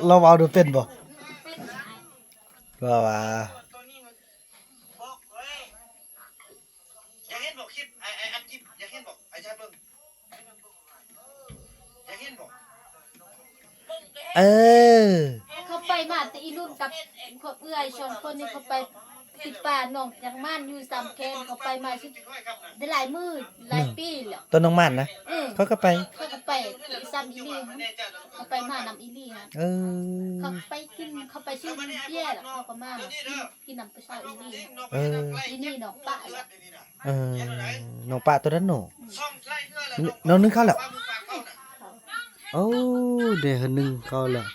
เราเอาดูเป็นบ่ว่าอยากเห็นบอกคลิปไอ้อัดคลิปอยากเห็นบอกไอ้ชาเบิ้งอยากเห็นบอกเออเขาไปมาแต่อีรุ่นกับขบเอื้อยชนคนนี้เขาไปติดป่าหนองอย่างม่านอยู่สามแคนเขาไปมาชุดได้หลายมือหลายปีแล้วต้นน้องมันนะเขาก็ไปเขาก็ไปซ้ำอีลี่เขาไปมานำอีลี่ฮะเขาไปกินเขาไปชื่อเบี้ยแล้วเขาก็มากินน้ำประชาอีลี่อีนี่ดอกปะน้องปลาตัวนั้นหนูน้องนึงเข้าแล้วโอ้เดี๋ยวนึงเข้าแล้ว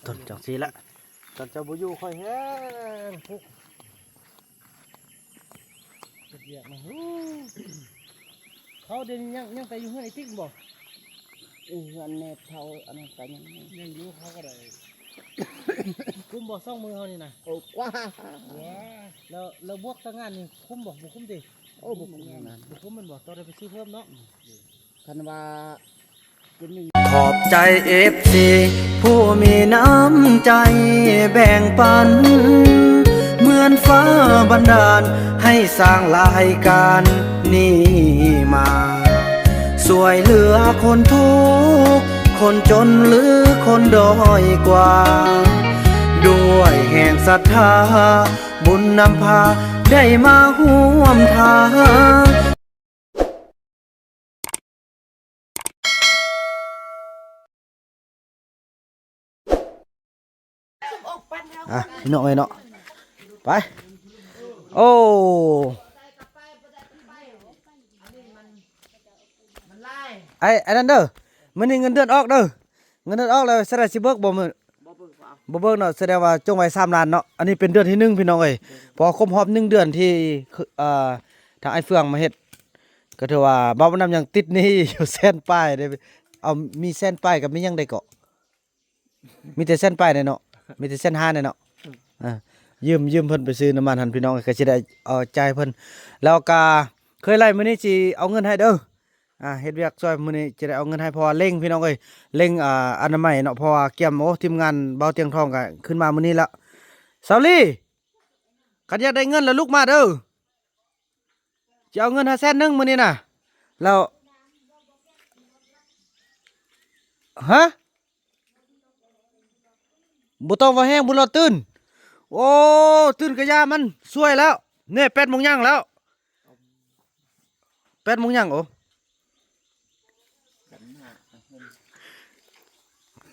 ต้นจังสีละต้นเจ้าบุยูค่อยแห้งพุกเดียกมาเขาเดินยังไปอยู่เฮือนไอ้ติ๊กบ่อันนี้เขาอันนั้นไปยังอยู่เขาก็ได้คุ้มบ่ซ่องมือเขานี่นะโอ้ว้าแล้วบวกตั้งงานนี่คุ้มบ่บ่คุ้มดิโอ้บุกงานบ่คุ้มมันบ่ต้องได้ไปซื้อเพิ่มเนาะคันว่าขอบใจFCผู้มีน้ำใจแบ่งปันเหมือนฟ้าบันดาลให้สร้างรายการนี้มาสวยเหลือคนทุกข์คนจนหรือคนด้อยกว่าด้วยแห่งศรัทธาบุญนำพาได้มาร่วมทางพี่น้องเอ้ยเนาะไปโอ้ไอ้นั่นเด้อมื้อนี้เงินเดือนออกเด้อเงินเดือนออกแล้วแสดงสิเบิกบ่มื้อบ่เบิกเนาะแสดงว่าจงไว้3ล้านเนาะอันนี้เป็นเดือนที่1พี่น้องเอ้ยพอครบรอบ1เดือนที่ทางไอ้เฟืองมาเฮ็ดก็ถือว่าบ่าวน้ำยังติดหนี้อยู่แสนป้ายได้เอามีแสนป้ายกับมีหยังได้เกาะมีแต่แสนป้ายได้เนาะมีแต่แสน5ได้เนาะยืมเพิ่นไปซื้อน้ำมันหันพี่น้องก็สิได้เอาจ่ายเพิ่นแล้วก็เคยไล่มื้อนี้สิเอาเงินให้เด้อเฮ็ดเวียกช่วยมื้อนี้จะได้เอาเงินให้เพราะว่าเร่งพี่น้องเอ้ยเร่งอนามัยเนาะเพราะว่าเกี่ยมโอ้ทีมงานเบาเตียงทองก็ขึ้นมามื้อนี้แล้วสาวลี่คันอยากได้เงินแล้วลุกมาเด้อจะเอาเงิน500,000นึงมื้อนี้น่ะแล้วฮะบ่ต้องว่าแห้งบ่รอตื่นโอ้ตื่นกะยามันสวยแล้วเนี่ย8 โมงยังแล้ว8 โมงยังโอ้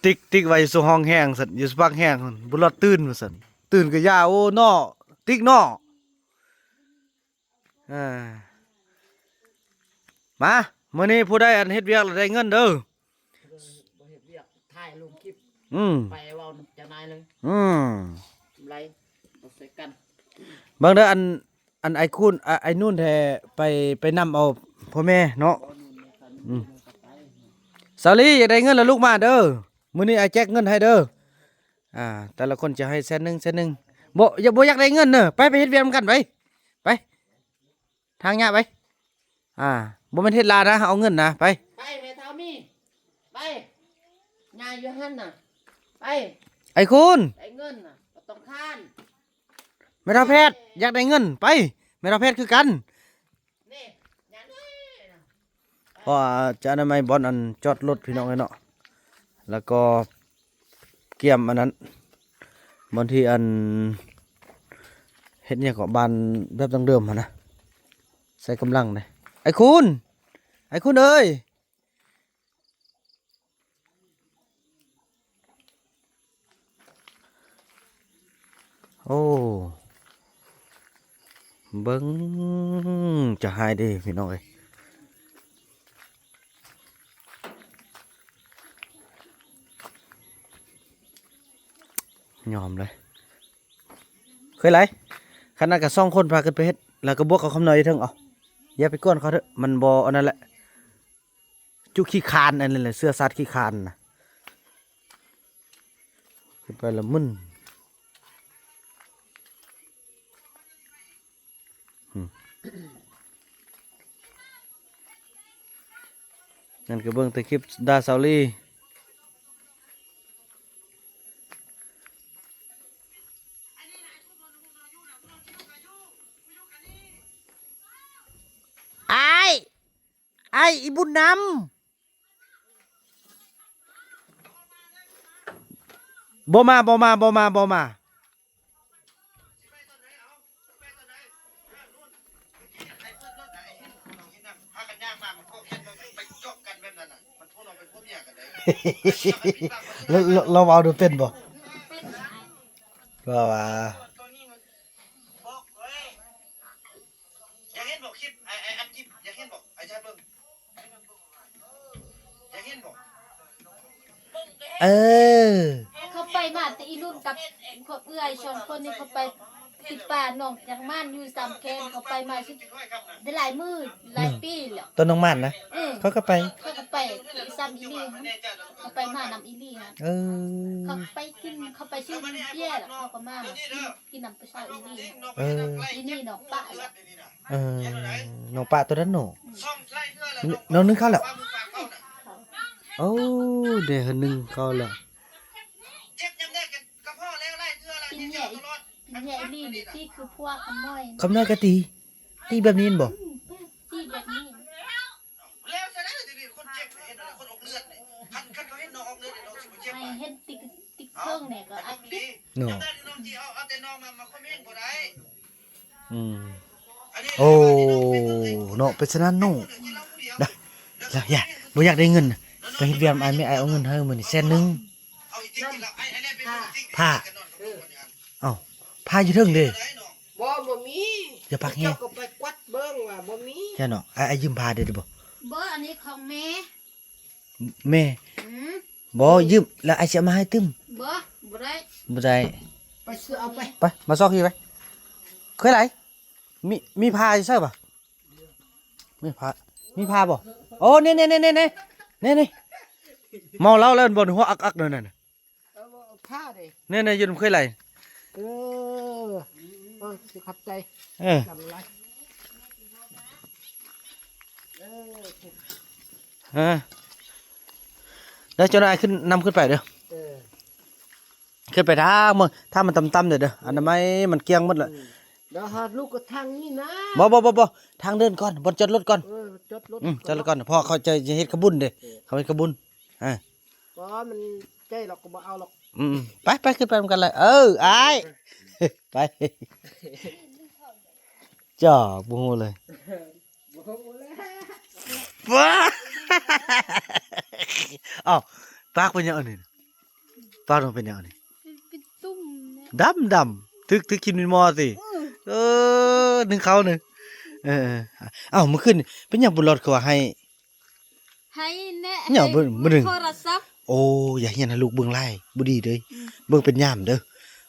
ติ๊กไว้สู่ห้องแห้งสั่นอยู่สปักแห้งบ่รอดตื่นว่าสั่นตื่นกะยาโอ้น้อติ๊กน้อมามื้อนี้ผู้ใดอันเฮ็ดเวียกแล้วได้เงินเด้อบ่เฮ็ดเวียกถ่ายลงคลิปไปเว้าเจ้านายเลยไรเอาใส่กันบางเด้ออันไอ้คุณไอ้นู่นแท้ไปนำเอาพ่อแม่เนาะสาลีอยากได้เงินแล้วลูกมาเด้อมื้อนี้ไอ้แจกเงินให้เด้อแต่ละคนจะให้100,000บ่อยากได้เงินเด้อไปเฮ็ดเวียกนำกันไปทางยะไปบ่แม่นเฮ็ดลานะเอาเงินนะไปแม่เฒ่ามีไปยายอยู่หั่นน่ะไปไอ้คุณได้เงินน่ะบ่ต้องค้านแม่ทัพแพทย์อยากได้เงินไปแม่ทัพแพทย์คือกันนี่ยันเพราะจะอนามัยบ่อนอันจอดรถพี่น้องเนาะแล้วก็เกี่ยมอันนั้นบางทีอันเฮ็ดเนี่ยก็บานแบบดั้งเดิมหั่นนะใส่กำลังได้ไอ้คุณเอ้ยโอ้เบิ้งจะหายได้พี่น้องเอ้ยยอมเลยเคยไรขนาดกับ2 คนพากันไปเฮ็ดแล้วก็บวกเขาคำหน่อยเถิงเอาอย่าไปก้อนเขาเถอะมันบ่อันนั้นแหละจุขี้คานอันนั้นแหละเสื้อซัดขี้คานนะขึ้นไปละมึน นั่นก็เบิ่งแต่คลิปดาซาวลีไอ้อีบุญนำบ่มาพากันย่างมามันก็เห็นไปเจาะกันแบบนั้นน่ะมันพูดเราเป็นพวกเมียกันได้ เราเอาดูเป็นบ่ก็ว่า ตัวนี้มันบอกเว้ยอยากเห็นบอกคลิปไอ้อัดคลิปอยากเห็นบอกไอ้ชายเบิ่งอยากเห็นบอก เออ เขาไปมาแต่อีรุ่นกับพวกเอื้อยชนคนนี้เขาไปติดป่าหนองจากม่านอยู่สามแคนเขาไปมาชิ กินด้วยครับนะ ได้หลายมื้อหลายปีแล้ว ต้นน้องมันนะ เขาก็ไป เขาก็ไปอีซ้ำอีลี่เขาไปมานำอีลี่ฮะ เออ เขาไปกินเขาไปชื่อเบี้ยแล้วเขาก็มากินน้ำประชาอีลี่ เออ อีนี่ดอกปะแล้ว เออน้องปลาตัวนั้นหนู ซ่อมไล่เพื่ออะไร น้องนึงเข้าแล้ว มือปากเข้าน่ะ โอ้เดี๋ยวนึงเข้าแล้ว เจ็บยังได้กับพ่อแล้วไล่เพื่ออะไร กิน เนี่ย แย่ ตลอด กินแย่อีลี่นี่ที่คือพวกคำน้อย คำน้อยก็ตีแบบนี้บ่ ที่แบบนี้ แล้วจะได้ดีๆคนเจ็บเห็นอะไรคนออกเลือดเนี่ยคันเขาเห็นน้องออกเลือดเนี่ยน้องสิบ่เจ็บ ให้ อ่ะ เห็นติ๊กเครื่องเนี่ยก็อัดติ๊ก หนู จำได้ที่น้องจีเอาแต่น้องมาคอมเมนต์บ่ได้ อืม อันนี้ โอ้เนาะเป็นฉะนั้นหนูได้แล้วอย่าบ่อยากได้เงินน่ะไปเฮ็ดเวียนอ้ายไม่อ้ายเอาเงินให้มื้อนี้100,000 เอาอีกจริงๆแล้วไอ้นี่เป็นจริงๆ ผ้า กันนอนกับลูกคนเนี่ย เอ้าพาอยู่เทิงเด้ ได้น้อง บ่มี อย่าพักแฮ เจ้าก็ไปกวัดเบิ่งว่าบ่มี อย่าเนาะอ้ายยืมพาได้บ่ เบอร์อันนี้ของแม่ แม่ อืม บ่ยืมแล้วอ้ายสิเอามาให้ตึม เบอร์บ่ได้ บ่ได้ ไปซื้อเอาไป ไปมาซอกอีกไปเคยไหลมีพาใช่ป่ะมีพาบ่โอ้นี่เมาเหล้าแล้วบนหัวอักนั่นน่ะ เอาผ้าเด้ นี่ยืนเคยไหล เออสิขับใจ เออ ลำไรเออ แล้วเจ้านายขึ้นนำขึ้นไปเด้อ เออ ขึ้นไปทางมึงถ้ามันต่ำๆเด้ออันนั้นไม่มันเกี้ยงหมดละ เดี๋ยวหาลูกก็ทางนี้นะ บ่ทางเดินก่อนบนจอดรถก่อน จดรถ จอดรถก่อนพ่อเขาจะเฮ็ดขบุญเด้เขาเฮ็ดขบุญ บ่มันใจหรอกก็บ่เอาหรอก ไปขึ้นไปเหมือนกันเลยอาย ไปจ่อบูฮูเลย บ่เอาแล้ว ว้าอ้าวปากเป็นยังไงนี่ปากมันเป็นยังไงนี่ เป็นตุ่มนะ ดำทึกกินเป็นมอสิหนึ่งเขาหนึ่งอ้าวเมื่อคืนเป็นยังบุญรอดเขาว่าให้ ให้แน่ เนี่ยเบิ่งมื้อหนึ่ง โทรศัพท์ โอ้อย่าเฮียนให้ลูกเบิ่งไล่บ่ดีเด้ยเบิ่งเป็นยามเด้อ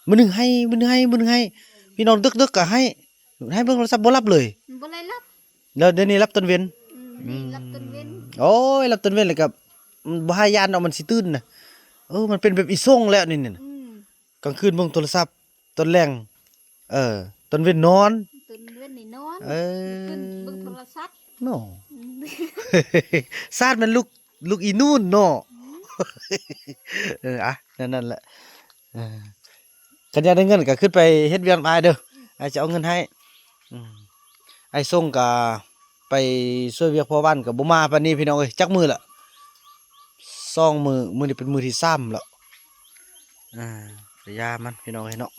มื้อหนึงให้พี่น้องตึกๆก็ให้เบิ่งโทรศัพท์บ่รับเลย บ่ได้รับ แล้วเดี๋ยวนี้รับตอนเว้น นี่รับต้นเว้น โอ้ยรับตอนเว้นเลยกับบ่ให้ยานเอามันสิตื่นน่ะมันเป็นแบบอีส่งแล้วนี่น่ะ กลางคืนเบิ่งโทรศัพท์ตอนแรงตอนเว้นนอน ต้นเว้นนี่นอน ขึ้นเบิ่งโทรศัพท์ เนาะ ซาดมันลูกอีนู่นเนาะ นั่นแหละกันอยากได้เงินก็ขึ้นไปเฮ็ดเวียนอายเด้ออายจะเอาเงินให้ไอ้ส่งก็ไปช่วยเวียกพ่อบ้านก็บ่มาปานนี้พี่น้องเอ้ยจักมื้อละ2มื้อนี้เป็นมื้อที่3แล้วระยะมันพี่น้องเอ้ยเนาะ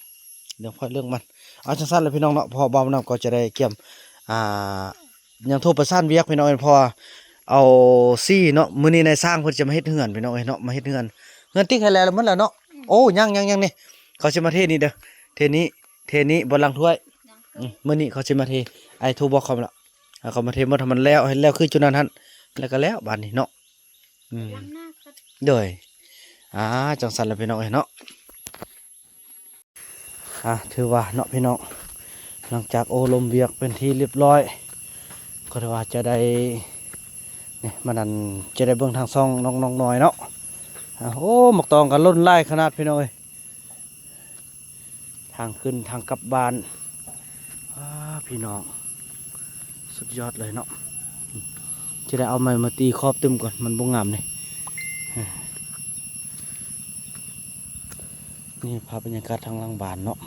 เรื่องมันเอาจังซั่นแหละพี่น้องเนาะพอบ่าวนำก็จะได้เกี่ยมยังโทรประสานเวียกพี่น้องเอ้ยพอเอาซี่เนาะมื้อนี้นายสร้างเพิ่นจะมาเฮ็ดเฮือนพี่น้องเอ้ยเนาะมาเฮ็ดเฮือนติ๊กให้แล้วหมดแล้วเนาะโอ้ยังนี่เขาสิมาเทนี่เด้อเทนี้บนลังถ้วยมื้อนี้เขาสิมาเทไอ้โทรบอกเขาแล้วเขามาเทหมดให้มันแล้วให้แล้วคือจุดนั้นหั่นแล้วก็แล้วบัดนี้เนาะล้างหน้าก็ เด้อจังซั่นแหละพี่น้องเอ้ยเนาะถือว่าเนาะพี่น้องหลังจากโอลมเวียกเป็นที่เรียบร้อยก็ถือว่าจะได้นี่มันนั่นจะได้เบิ่งทางซ่องน้องๆน้อยเนาะโอ้หมกตองกันล้นไล่ขนาดพี่น้องเอ้ยทางขึ้นทางกลับบ้านพี่น้องสุดยอดเลยเนาะ จะได้เอาไม้มาตีครอบตึมก่อนมันบ่งามนี่นี่ภาพบรรยากาศทางหลังบ้านเนาะ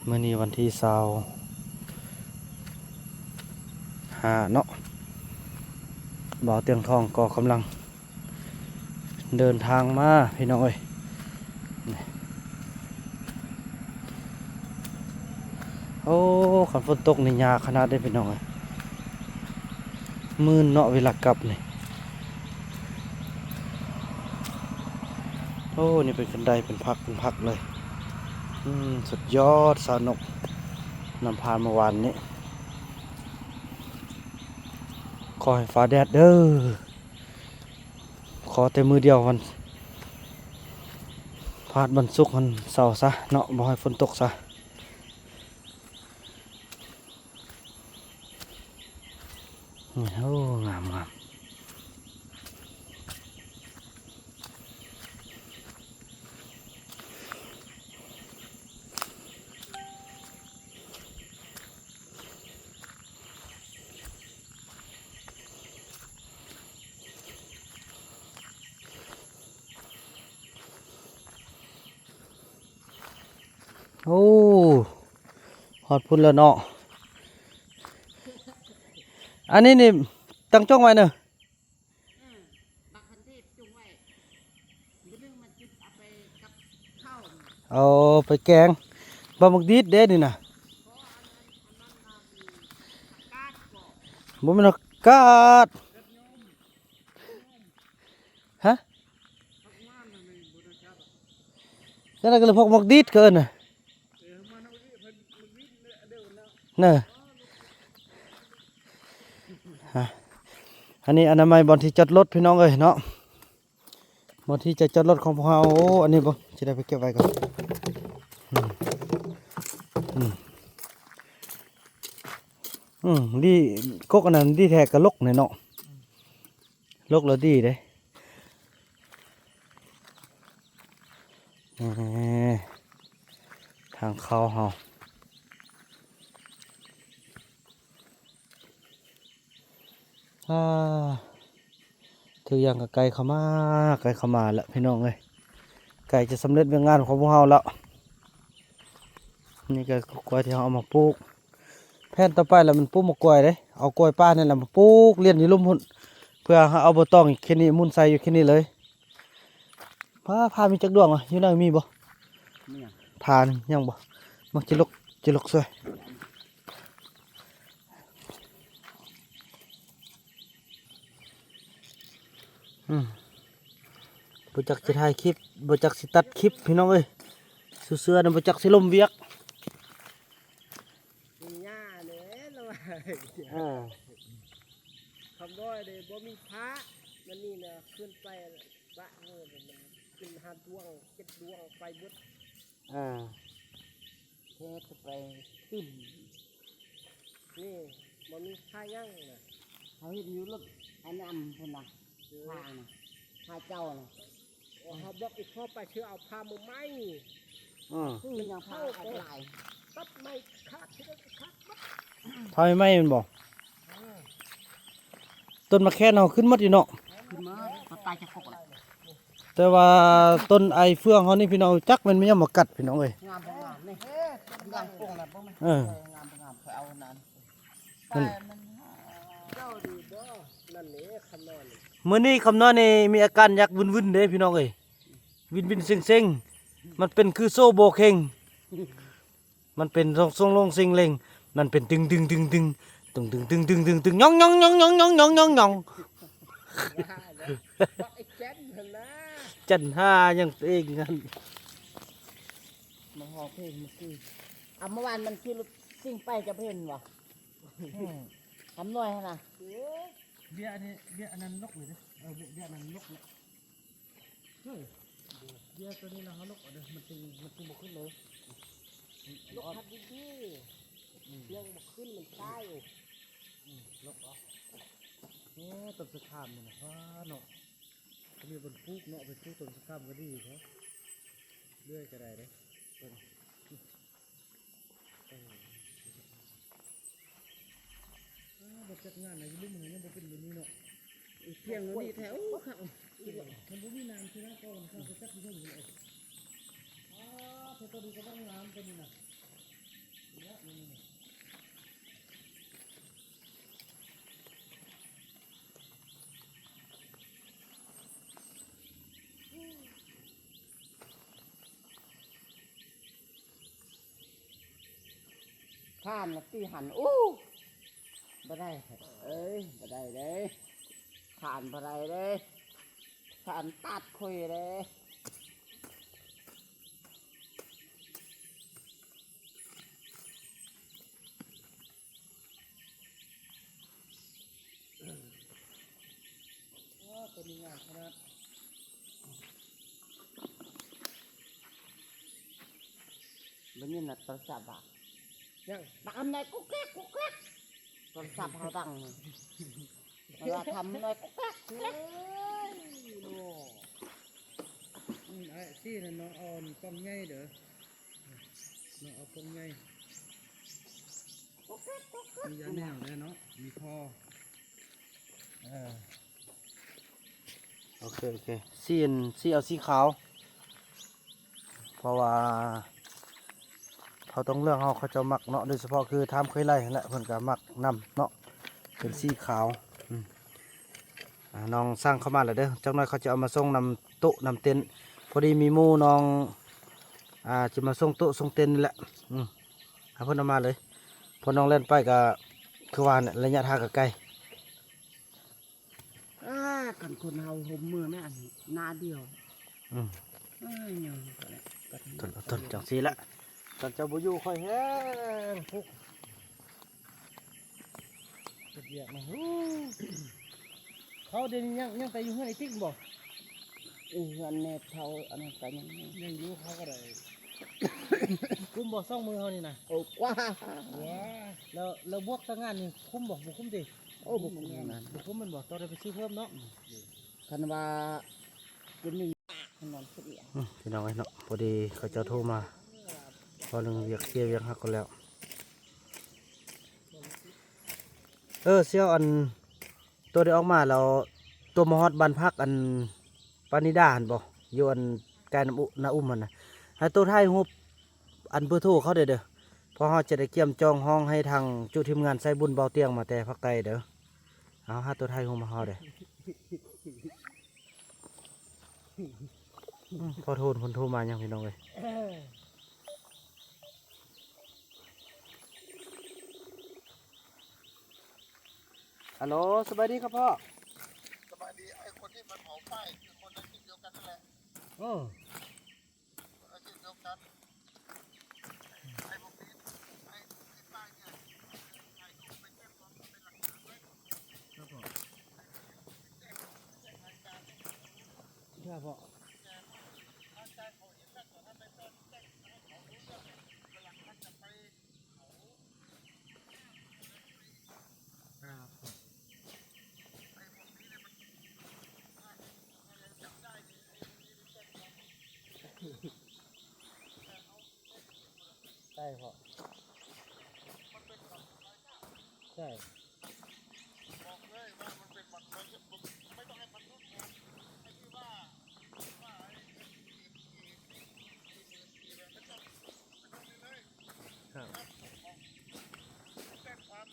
เมื่อนี้วันที่25เนาะบ่าวเตียงทองก็กำลังเดินทางมาพี่น้องเอ้ยโอ้ขันฝนตกในยาขนาดได้พี่น้องเอ้ยมื่นเนาะเวลากลับนี่โอ้นี่เป็นกันไดเป็นพักเลยสุดยอดสนุกนำพาเมื่อวานนี้ขอให้ฟ้าแดดเด้อขอแต่มือเดียววันพาดบรรสุกวันเสาร์ซะเนาะบ่ให้ฝนตกซะโอ้งามโอ้ฮอดพุ่นแล้วเนาะอันนี้นี่ตั้งจ้องไว้เนอะ บักคันเทพจุงไว้บ่นึงมันจิเอาไปกับข้าว เอาไปแกงบะหมึกดีดเด้นี่นะบ่แม่นกาดฮะนั่นก็เลยพวกหมึกดีดเกินน่ะเนอะฮะอันนี้อนามัยบอนที่จอดรถพี่น้องเอ้ยเนาะบอนที่จะจอดรถของพวกเราโอ้อันนี้บ่จะได้ไปเก็บไว้ก่อนดีกกอันนั้นดีแท้กะลกเนี่ยเนาะลกแล้วดีเด้ทางเข้าเฮาถืออย่างกับไก่เข้ามาแล้วพี่น้องเอ้ยไก่จะสำเร็จเป็นงานของพวกเราแล้วนี่ก็กล้วยที่เราเอามาปลูกแผ่นต่อไปแล้วมันปลูกมะกล้วยเด้เอากล้วยป้านี่แหละมาปลูกเลี้ยงอยู่ลุ่มหุ่นเพื่อเอาบ่ต้องแค่นี้มุ่นใส่อยู่แค่นี้เลยพามีจักดวงอ่ะอยู่ไหนมีบ่ทานยังบ่มักจิลกสวยบ่จักสิถ่ายคลิปบ่จักสิตัดคลิปพี่น้องเอ้ยเสื้อๆนั่นบ่จักสิลมเวียกหญ้าเนี่ยเราคำน้อยเลยบ่มีพระมันนี่นะขึ้นไปบะเงินมันขึ้น5 ดวง 7 ดวงไปเบิดเทศไปขึ้น นี่บ่มีพระยังน่ะ เขาเห็นอยู่รถไอ้น้ำพุ่นน่ะพาน่ะพาเจ้าน่ะ เขาบอกอีกพ่อไปเชื่อเอาพามือไม้ ซึ่งยังพาอะไร ตัดไม้ขาดที่นั่นขาดมัด พาไม่ไหม้มันบ่ต้นมะแค่นเอาขึ้นหมดอยู่เนาะ ขึ้นมาก็ตายจะฟกละ แต่ว่าต้นไอเฟืองเขานี่พี่น้องจักมันไม่ยอมมากัดพี่น้องเอ้ย งามบ่งามนี่งามปงนะบ่แม่งามบ่งามเคยเอานั้น เจ้าดีบ่นั่นนี่คำนอน มื้อนี้คำนอนนี่มีอาการอยากวุ่นๆเด้พี่น้องเอ้ยวินเซ็งๆมันเป็นคือโซ่โบกเฮงมันเป็นทรงลงเซ็งเล็งมันเป็นตึงย่องบอกไอ้แจ๊นเถอะนะ จันห้ายังเองงั้น มาหอเพลงเมื่อกี้เมื่อวานมันคือรถซิ่งไปจะเพ่นวะทำหน่อยนะ เบี้ยอันนั้นนกเลยนะเบี้ยอันนั้นนกเลยเบี้ยตัวนี้นะเขานกเด้อมันตึงบ่ขึ้นเลย ลูกพัดดีๆยังบ่ขึ้นมันตายอยู่ นกต้นสะขามนี่นะเนาะเรียกบนปลูกเนาะไปปลูกต้นสะขามก็ดีครับเลื่อยก็ได้เด้บน จัดงานไหนลุ่มมันยังบ่เป็นแบบนี้เนาะ เพียงนี่แถวข้าง มันบ่มีน้ำใช่ไหมก็มันจะจัดที่นี่เลยเธอตัวดีก็ต้องน้ำตัวนี้นะนี่ ข้านละตีหันอู้บ่ได้เอ้ยบ่ได้เด้ข้านบ่ได้เด้ข้านตัดคุยเด้ตัวนี้งานขนาด บ่ยินน่ะโทรศัพท์อ่ะ ยัง ดังในกุ๊กแก๊กกุ๊กแก๊กโทรศัพท์เขาดังนี่เวลาทำในกุ๊กแก๊กกุ๊กแก๊ก ไอ้ซี่นั่นน้องเอากล้องใหญ่เด้อน้องเอากล้องใหญ่ กุ๊กแก๊กกุ๊กแก๊ก มียาแนวด้วยเนาะมีคอโอเคซี่เอาสีขาวเพราะว่าเขาต้องเลือกเขาจะมักเนาะโดยเฉพาะคือทำเคยไล่นั่นแหละเพิ่นก็มักนำเนาะเป็นสีขาวน้องสร้างเข้ามาแล้วเด้อจักหน่อยเขาจะเอามาส่งนำโต๊ะนำเต็นท์พอดีมีหมู่น้องจะมาส่งโต๊ะส่งเต็นท์นี่แหละเอาเพิ่นเอามาเลยพอน้องเล่นไปก็คือว่าเนี่ยระยะทางก็ไกล กันคนเฮาห่มมือแม่อันหน้าเดียว อืม ยังก็ได้ก็ถึง ต้นจังสีละตอนเจ้าบุยูค่อยแห้งพุกเรียกมาเขาเดี๋ยวนี้ยังไปอยู่เฮือนไอ้ติ๊กบ่ อันนี้เท่าอันนั้นก็ยัง ยังอยู่เขาก็ได้คุ้มบ่ซ่องมือเขานี่นะ โอ้กว่า ว้าแล้วบวกทางงานนี่คุ้มบ่บ่คุ้มดิ โอ้บุกงาน บ่คุ้มมันบ่ต้องได้ไปซื้อเพิ่มเนาะ คันว่าเป็นหนึ่งคันนอนเสีย พี่น้องไอ้เนาะพอดีเขาจะโทรมาพอเรื่องเวียกเคลียร์เวียกหักกันแล้วเสี่ยวอันตัวได้ออกมาแล้วตัวมอฮอดบ้านพักอันปานิดาหันบ่อยู่อันใกล้น้ำนาอุ้มมันน่ะให้ตัวไทยฮูบอันเบอร์โทรเขาเด้อเพอเฮาจะได้เกี่ยมจองห้องให้ทางจุทีมงานใส่บุญเบาเตียงมาแต่ภาคใต้เด้อเอาหาตัวไทยฮูบมาเฮาเด้อพอโทรคนโทรมายังพี่น้องเอ้ยฮัลโหลสบายดีครับพ่อ สบายดีไอ้คนที่มันเผาป้ายคือคนอาชีพเดียวกันนั่นแหละ โอ้ คนอาชีพเดียวกันไอ้พวกนี้ไอ้ที่ป้ายเนี่ยไอ้ที่ไปแจ้งความเป็นหลักฐานไว้ ครับพ่อ แจ้งรายการ ครับพ่อ ถ้าแจ้งเขาเห็นแล้วแต่ถ้าไม่แจ้งให้เขารู้เรื่องเนี่ยวันหลังมันจะไปเขา ครับพ่อ ไอ้พวกนี้เนี่ยมันถ้าเราจับได้เนี่ยไอ้พวกนี้มันแจ้งความ ใช่พ่อ มันเป็นแบบรายการ ใช่ บอกเลยว่ามันเป็นบัตรประชาชนไม่ต้องให้มันทดแทนไอ้ที่ว่าไอ้ทีแบบไม่ต้องเลย ครับ แจ้งความ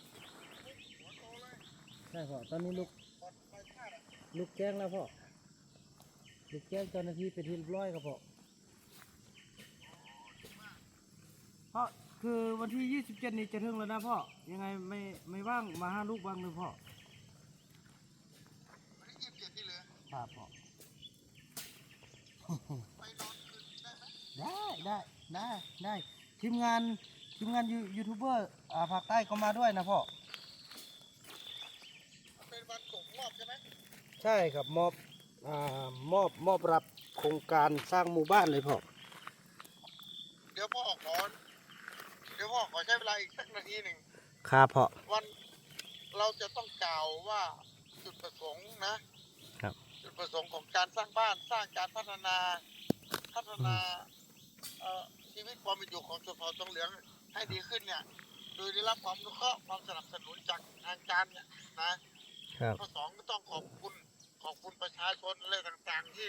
หัวโตเลย ใช่พ่อตอนนี้ลูก บอลไปพลาดอ่ะ ลูกแจ้งแล้วพ่อลูกแจ้งเจ้าหน้าที่เป็นที่เรียบร้อยครับพ่อเพราะคือวันที่ 27 นี้จะถึงแล้วนะพ่อยังไงไม่ว่างมาหาลูกบ้างเลยพ่อ วันที่27นี่เหลือ ครับพ่อ ไปนอนคืนได้ไหม ได้ทีมงานยูทูบเบอร์ภาคใต้ก็มาด้วยนะพ่อ มันเป็นวันส่งมอบใช่ไหม ใช่ครับมอบรับโครงการสร้างหมู่บ้านเลยพ่อ เดี๋ยวพ่อขอใช้เวลาอีกสักนาทีหนึ่ง ครับพ่อ วันเราจะต้องกล่าวว่าจุดประสงค์นะครับ จุดประสงค์ของการสร้างบ้านสร้างการพัฒนาชีวิตความเป็นอยู่ของชนเผ่าทองเหลืองให้ดีขึ้นเนี่ย โดยได้รับความอนุเคราะห์ความสนับสนุนจากทางก การเนี่ยนะครับ ข้อสองก็ต้องขอบคุณประชาชนอะไรต่างๆ ที่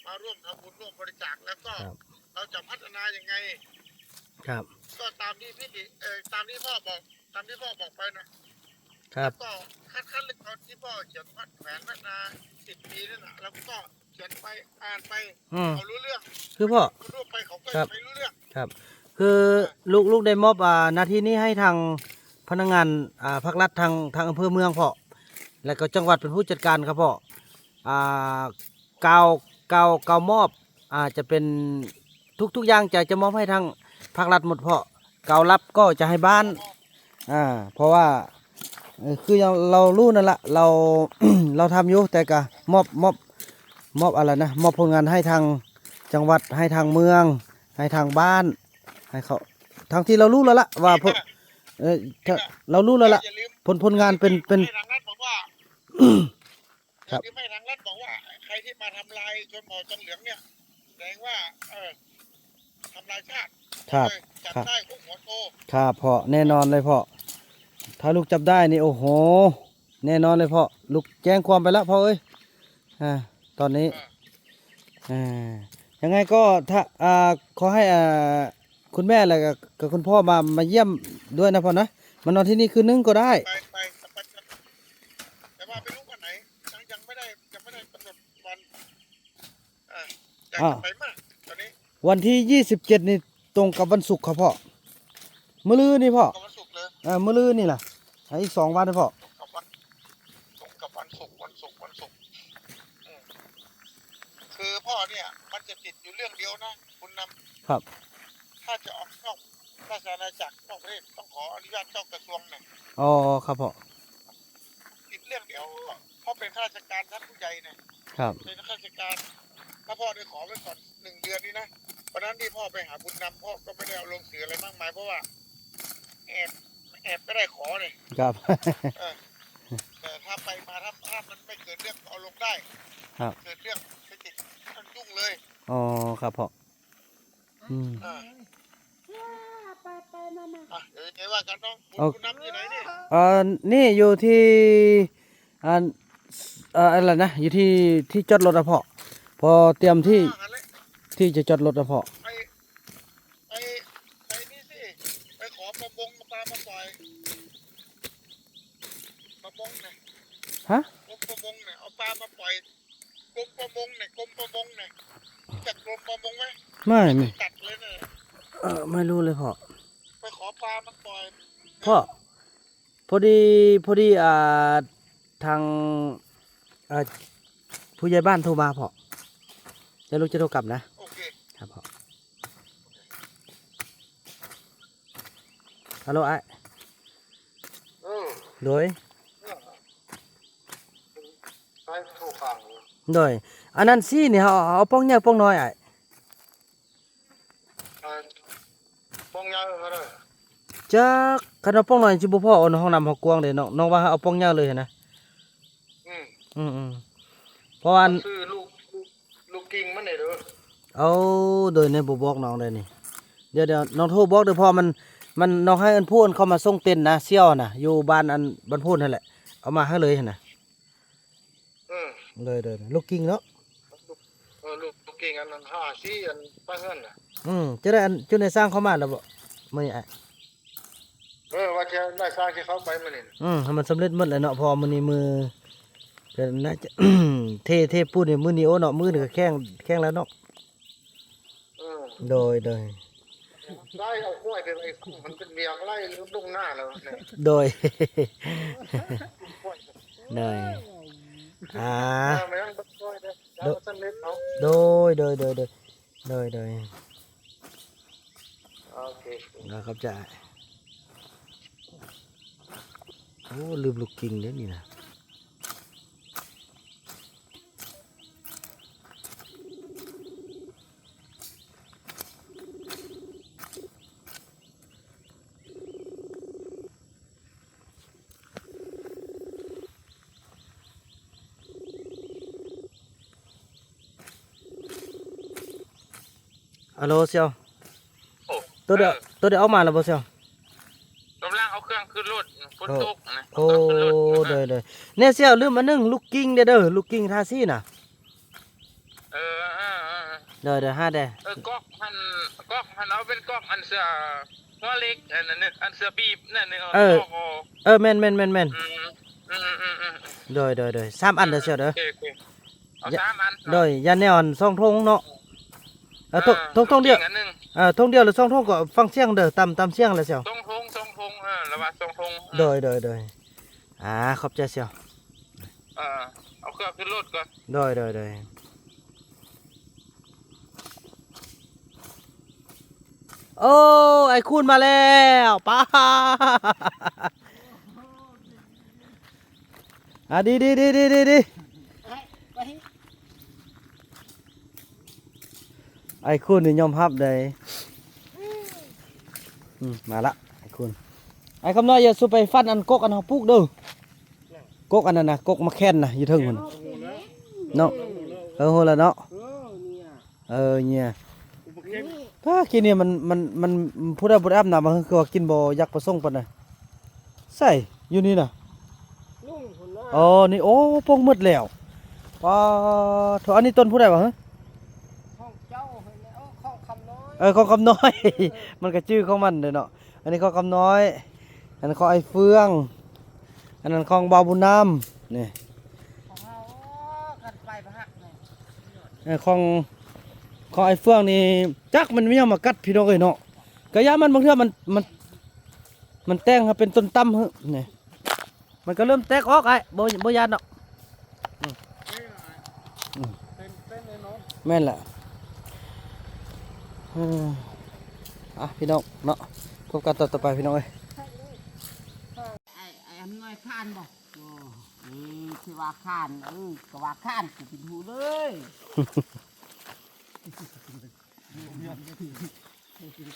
มาร่วมทำบุญร่วมบริจาคแล้วก็ ครับ เราจะพัฒนายังไง ครับ ก็ตามที่ตามที่พ่อบอกไปนะครับ ก็คัดเลือกตอนที่พ่อเขียนวัดแผนพัฒนา10 ปีนั่นนะแล้วก็เขียนไปอ่านไป อืม เขารู้เรื่อง คือพ่อ รูปไปเขาก็ ครับ ไม่รู้เรื่อง ครับ คือลูกได้มอบหน้าที่นี้ให้ทางพนักงานภาครัฐทางอำเภอเมืองพ่อและก็จังหวัดเป็นผู้จัดการครับพ่ออ่ากาวมอบจะเป็นทุกอย่างจะมอบให้ทางภาครัฐหมดพ่อกาวรับก็จะให้บ้านเพราะว่าคือเรารู้นั่นละเรา เราทำอยู่แต่ก็มอบอะไรนะมอบผลงานให้ทางจังหวัดให้ทางเมือง ให้ทางบ้านให้เขาทางที่เรารู้แล้วละว่าถ้าเรารู้แล้วละ อย่าลืม ผลงานเป็น ให้ทางรัฐบอกว่า ครับ อย่าลืมให้ทางรัฐบอกว่าใครที่มาทำลายชนเผ่าชนเหลืองเนี่ยแสดงว่าทำลายชาติ ครับ จับ ครับ ได้คุกหัวโต ครับพ่อแน่นอนเลยพ่อถ้าลูกจับได้นี่โอ้โหแน่นอนเลยพ่อลูกแจ้งความไปแล้วพ่อเอ้ยตอนนี้ยังไงก็ถ้าขอให้คุณแม่อะไรกับคุณพ่อมาเยี่ยมด้วยนะพ่อนะมานอนที่นี่คืนนึงก็ได้ ไปแต่ว่าไม่รู้วันไหนยังไม่ได้กำหนดวันอยากจะไปมากตอนนี้ วันที่27นี่ตรงกับวันศุกร์ครับพ่อมื้อลือนี่พ่อ กับวันศุกร์เลย มื้อลือนี่ล่ะอีก2 วันนะพ่อ ตรงกับวันศุกร์คือพ่อเนี่ยมันจะติดอยู่เรื่องเดียวนะคุณนำ ครับ ถ้าจะออกนอกราชอาณาจักรนอกประเทศต้องขออนุญาตเจ้ากระทรวงหน่อย อ๋อครับพ่อ ติดเรื่องเดียวเพราะเป็นข้าราชการชั้นผู้ใหญ่เนี่ย ครับ เป็นข้าราชการถ้าพ่อได้ขอไว้ก่อน1 เดือนนี้นะวันนั้นที่พ่อไปหาบุญนำพ่อก็ไม่ได้เอาลงเสืออะไรมากมายเพราะว่าแอบไม่ได้ขอเลย ครับ แต่ถ้าไปมาถ้ามันไม่เกิดเรื่องเอาลงได้ ครับ เกิดเรื่องไปติดมันยุ่งเลย อ๋อครับพ่ออืม อ่า ไปมา เดี๋ยวยังไงว่ากันน้อง เอา คุณนำที่ไหนนี่ นี่อยู่ที่อะไรนะอยู่ที่จอดรถอะพ่อพอเตรียมที่จะจอดรถอะพ่อ ไปนี่สิไปขอประมงมาปลามาปล่อยประมงเนี่ย ฮะ กรมประมงเนี่ยเอาปลามาปล่อยกรมประมงเนี่ยจากกรมประมงไหม ไม่ ตัดเลยเนี่ย ไม่รู้เลยพ่อ ไปขอปลามาปล่อย พ่อพอดีทางผู้ใหญ่บ้านโทรมาพ่อเดี๋ยวลูกจะโทรกลับนะ โอเค ครับพ่อฮัลโหลไอ้ เออ โดย ไปถูกขัง โดยอันนั้นซี่นี่เอาป้องใหญ่ป้องน้อยไอ้ ป้องยาวเลย จักคันเอาป้องน้อยสิบ่พอเอาในห้องน้ำห้องกว้างเลยน้องว่าเอาป้องใหญ่เลยนะเพราะว่า คือลูกกิ่งมันเนี่ยเด้อ เอาโดยในบ่บอกน้องเลยนี่เดี๋ยวน้องโทรบอกเดี๋ยวพอมันน้องให้อันพูนเข้ามาส่งเต็นท์นะเสี่ยวนะอยู่บ้านบ้านพูนนั่นแหละเอามาให้เลยหั่นน่ะเลยลูกกิ้งเนาะ ลูกกิ่งอันนั้น5 4อันป้าเฮือนน่ะ จะได้จุดในสร้างเข้ามาแล้วบ่มื้อนี้ไอ้ ว่าแค่ได้สร้างที่เขาไปมานี่ ให้มันสำเร็จหมดแล้วเนาะพอมื้อนี้มือก็น่าจะ เทพูดนี่มื้อนี้โอ้เนาะมื้อนี่ก็แข้งแล้วเนาะโดย ได้เอากล้วยไปไอ้มันเป็นเมียไล่ลุงหน้าแล้วเนี่ย โดย กล้วย โดยอ่า ไม่ต้องกล้วยเลยแล้วสำเร็จเอา โดยโอเค โอเค นะครับจ้าโอ้ลืมลูกกิ้งเด้อนี่นะฮัลโหลเซียวตัวเดียวเอามาแล้วบ่เซียว กำลังเอาเครื่องขึ้นรถฝ ฝนตกนะ โอ้เด้อเนี่ยเสี่ยวลืมอันนึงลูกกิ้งเด้อลูกกิ้งทาซี่น่ะ เออ เด้อหาได้ ก๊อกหันเอาเป็นก๊อกอันเสือหัวเล็กอันนั้นนึงอันเสือบีบนั่นนึง แม่น เด้อ3อันเด้อเสี่ยวเด้อ โอเคเอา3อัน เด้อยาแนวอัน2ทงเนาะทงเดียวทงเดียวหรือ2ทงก็ฟังเสียงเด้อตำเสียงเลยเสี่ยว ทงระบาดทง เด้อขอบใจเสี่ยว เอาเครื่องขึ้นรถก่อน เด้อโอ้ไอ้คุณมาแล้วป้าดี ไอ้คุณนี่ยอมรับได้มาละไอ้คุณไอ้คำน้อยอย่าสุไปฟันอันกกอันเฮาปลูกเด้อกกอันนั้นน่ะกกมะแค่นน่ะอยู่เทิงมันเนาะโหละเนาะเนี่ยถ้ากินเนี่ยมันผู้ใดบ่ได้อาบน้ำมันคือว่ากินบ่อยากประสงค์ปานใดใส่อยู่นี่น่ะ ลุงคนนั้น อ๋อนี่โอ้ปงหมดแล้วป้าเถอะอันนี้ต้นผู้ใดวะฮะ ห้องเจ้าเห็นแล้วห้องคำน้อย ของคำน้อย มันก็ชื่อของมันเลยเนาะอันนี้ของคำน้อยอันนั้นของไอ้เฟืองอันนั้นของบ่าวบุญนำนี่ ของเฮากันไปพระหักเลย ของไอ้เฟืองนี่จักมันไม่ยอมมากัดพี่น้องเอ้ยเนาะกะยามันบางเทื่อมันแต่งให้เป็นต้นตั้มฮึนี่มันก็เริ่มแตกออกไอ้บ่ยานเนาะ เป็นเลยเนาะ แม่นแหละพี่น้องเนาะพบกันต่อไปพี่น้องเอ้ย ไอ้อันน้อยข้านบ่ที่ว่าข้านก็ว่าข้านกูกินหูเลย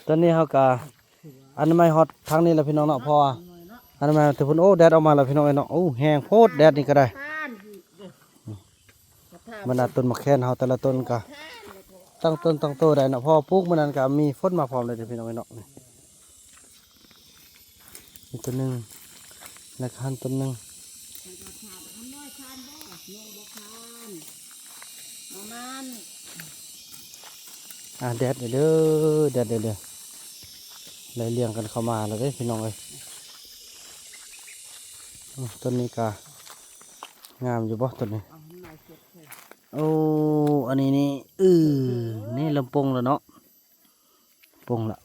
ตอนนี้เขาก็อันไม่ฮอตทางนี้แหละพี่น้องเนาะเพออันไม่แต่พุ่นโอ้แดดออกมาแล้วพี่น้องเอ้ยเนาะโอ้แห้งโพดแดดนี่ก็ได้มันน่ะต้นมะแขนเฮาแต่ละต้นก็ตั้งต้นตั้งโตได้เนาะพอปลูกมันนั้นก็มีฝนมาพร้อมเลยเด้อพี่น้องเอ้ยเนาะนี่ต้นหนึงแล้วก็หันต้นหนึงแดดเด้อแดดเด้อเลยเลี้ยงกันเข้ามาแล้วเด้อพี่น้องเอ้ยต้นนี้ก็งามอยู่บ่ต้นนี้โอ้อันนี้นี่นี่ลำปงแล้วเนาะปงละ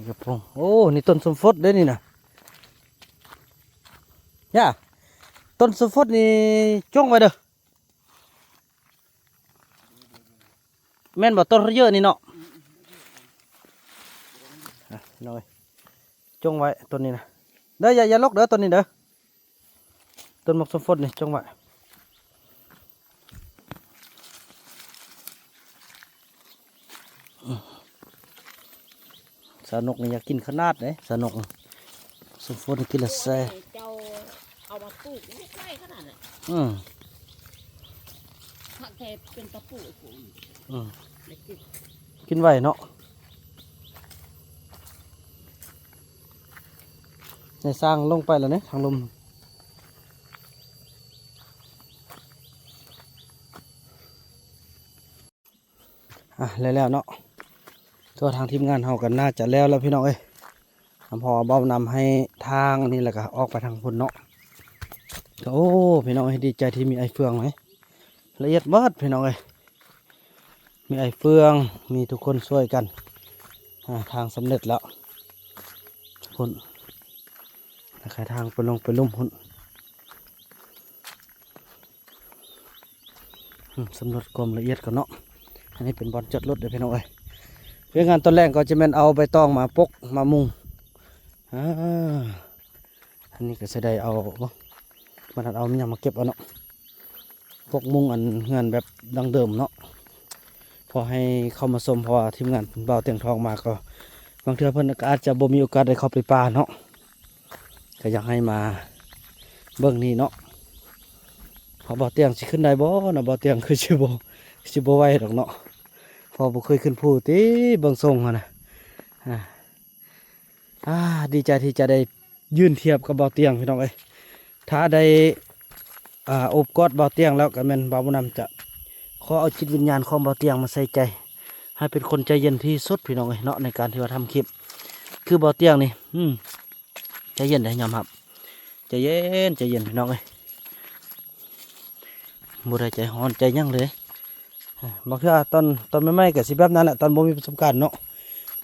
กระปงโอ้นี่ต้นสมฟดเด้อนี่นะย่าต้นสมฟดนี่จ้องไว้เด้อแม่นบ่ต้นเยอะนี่เนาะน้อยจงไว้ต้นนี้นะเด้ออย่าลกเด้อต้นนี้เด้อต้นหมกสมฟดนี่จงไว้สนุกนี่อยากกินขนาดเลยสนุกสมฟดนี่กินละแซ่ เจ้าเอามาปลูกไม่ใกล้ขนาดนั้น ถ้าแกเป็นตะปูผม กินไว้เนาะในสร้างลงไปแล้วเนี่ยทางลมแล้วเนาะตัวทางทีมงานเฮากันน่าจะแล้วพี่น้องเอ้ยพอเบ้านำให้ทางนี่แหละก็ออกไปทางพุ่นเนาะโอ้พี่น้องเอ้ยดีใจที่มีไอ้เฟืองไหมละเอียดมากพี่น้องเอ้ยมีไอ้เฟืองมีทุกคนช่วยกันทางสำเร็จแล้วพุ่นขายทางไปลงไปลุ่มพุ่นสำรวจความละเอียดก่อนเนาะอันนี้เป็นบอลจดรถเดี๋ยวพี่น้องเอ้ยเพื่องานตอนแรกก็จะเป็นเอาใบตองมาปกมามุงอันนี้ก็จะได้เอามันเอามันยังมาเก็บเอาเนาะพวกมุงอันงานแบบดังเดิมเนาะพอให้เข้ามาชมเพราะว่าทีมงานเบาเตียงทองมาก็บางเทื่อเพิ่นก็อาจจะบ่มีโอกาสได้เข้าไปป่าเนาะก็อยากให้มาเบิ่งนี่เนาะพอเบาเตียงสิขึ้นได้บ่เนาะเบาเตียงคือสิบ่ไหวดอกเนาะพอบ่เคยขึ้นภูติเบิ่งทรงหั่นน่ะ ดีใจที่จะได้ยื่นเทียบกับเบาเตียงพี่น้องเอ้ยถ้าได้โอบกอดเบาเตียงแล้วก็แม่นบ่าวบุญนำจะขอเอาจิตวิญญาณของเบาเตียงมาใส่ใจให้เป็นคนใจเย็นที่สุดพี่น้องเอ้ยเนาะในการที่ว่าทำคลิปคือเบาเตียงนี่ใจเย็นได้ยอมรับใจเย็นพี่น้องเอ้ยบ่ได้ใจฮ้อนใจยั่งเลยบางทีตอนไม่ๆก็สิแบบนั้นแหละตอนบ่มีประสบการณ์เนาะ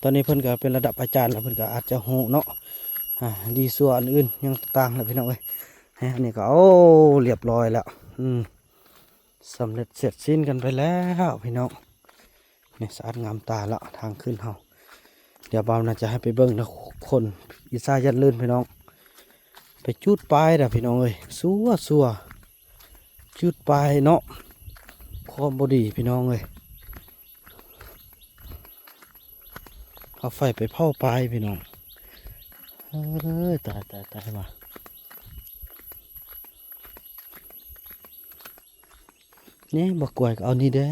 ตอนนี้เพิ่นก็เป็นระดับอาจารย์แล้วเพิ่นก็อาจจะฮู้เนาะดีส่วนอื่นยังต่างๆแล้วพี่น้องเอ้ยอันนี้ก็เรียบร้อยแล้วสำเร็จเสร็จสิ้นกันไปแล้วพี่น้องนี่สะอาดงามตาแล้วทางขึ้นเฮาเดี๋ยวบ่าวน่าจะให้ไปเบิ่งนะคนอีสายันลื่นพี่น้องไปจุดปลายนะพี่น้องเอ้ยสัวจุดปลายเนาะคอมบดีพี่น้องเอ้ยเอาไฟไปเผาปลายพี่น้องตายมานี่บักกล้วยก็เอานี่เด้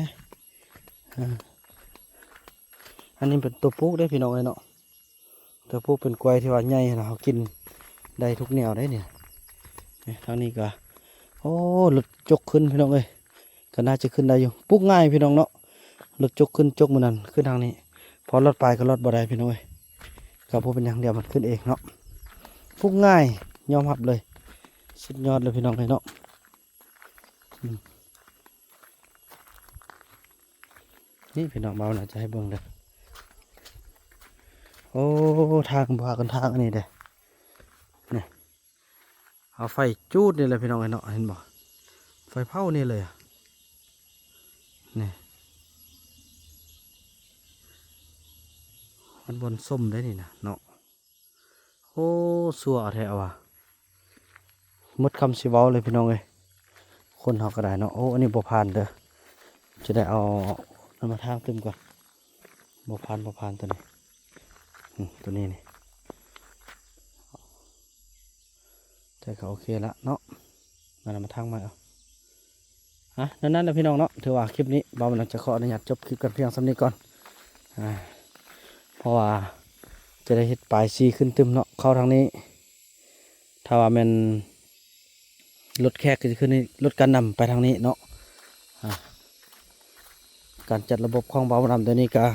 อันนี้เป็นตัวปุ๊กได้พี่น้องเอ้ยเนาะตัวปุ๊กเป็นกล้วยที่ว่าใหญ่นะเขากินได้ทุกแนวได้เนี่ยทางนี้ก็รถจกขึ้นพี่น้องเอ้ยก็น่าจะขึ้นได้อยู่ปุ๊กง่ายพี่น้องเนาะรถจกขึ้นจกมือนั้นขึ้นทางนี้พอรถไปก็รถบ่ได้พี่น้องเอ้ยก็พอเป็นอย่างเดียวมันขึ้นเองเนาะปุ๊กง่ายยอมรับเลยสุดยอดเลยพี่น้องเลยเนาะนี่พี่น้องเบาหน่อยจะให้เบิ่งเด้อทางพากันทางอันนี้เด้เนี่ยเอาไฟจูดนี่เลยพี่น้องเนาะเห็นบ่ไฟเผานี่เลยนี่มันบนส้มได้นี่นะเนาะสัวแท้ว่ะมดคำสิเว้าเลยพี่น้องเอ้ยคนเฮาก็ได้เนาะอันนี้บ่ผ่านเด้อจะได้เอานำมาทางตึมก่อนบ่ผ่านตัวนี้ตัวนี้นี่แต่ก็โอเคละเนาะมาทางใหม่เอานั่นแหละพี่น้องเนาะถือว่าคลิปนี้บ่าวมันจะขออนุญาตจบคลิปกันเพียงสำนี้ก่อนเพราะว่าจะได้เฮ็ดปลายซีขึ้นตึมเนาะเข้าทางนี้ถ้าว่ามันรถแขกก็จะขึ้นนี่รถการนำไปทางนี้เนาะการจัดระบบของบ่าวมันตัวนี้ก็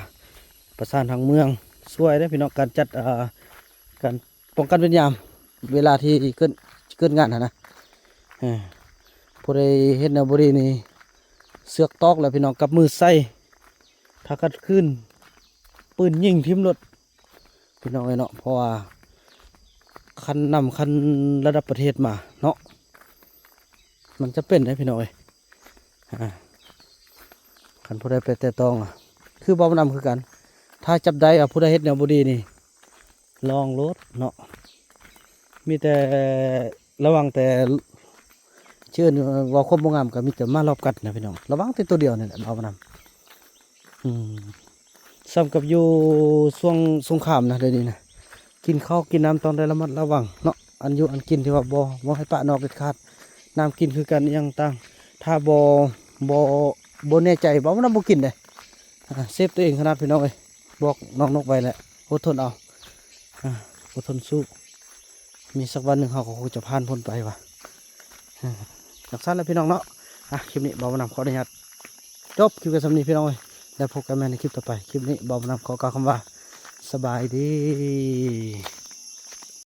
ประสานทางเมืองช่วยได้พี่น้องการจัดการป้องกันเป็นยามเวลาที่เกิดงานนะผู้ใดเฮ็ดแนวบรินี่เสือกตอกแล้วพี่น้องกับมือใส่ถ้ากัดขึ้นปืนยิงทิ่มรถพี่น้องเนาะเพราะว่าคันระดับประเทศมาเนาะมันจะเป็นได้พี่น้องคันผู้ใดไปแต่ต้องคือบ่าวนำคือกันถ้าจับได้ผู้ใดเฮ็ดแนวบรินี่ลองรถเนาะมีแต่ระวังแต่เชื่อว่าควบบ่งามก็มีแต่มารอบกัดนะพี่น้องระวังแต่ตัวเดียวนี่แหละเอามานำซ้ำกับอยู่ช่วงสงครามนะเดี๋ยวนี้นะกินข้าวกินน้ำตอนได้ระมัดระวังเนาะอันอยู่อันกินที่ว่าบ่ให้ปะนอกเด็ดขาดน้ำกินคือกันอย่างต่างถ้าบ่แน่ใจบ่มันบ่กินเลยเซฟตัวเองขนาดพี่น้องเอ้ยบอกน้องนกไปแหละอดทนเอาอดทนสู้มีสักวันหนึ่งเขาก็คงจะผ่านพ้นไปว่ะจากสั้นแล้วพี่น้องเนาะคลิปนี้บ่าวนำขออนุญาตจบคลิปกันสำนีพี่น้องเลยแล้วพบกันใหม่ในคลิปต่อไปคลิปนี้บ่าวนำขอกล่าวคำว่าสบายดี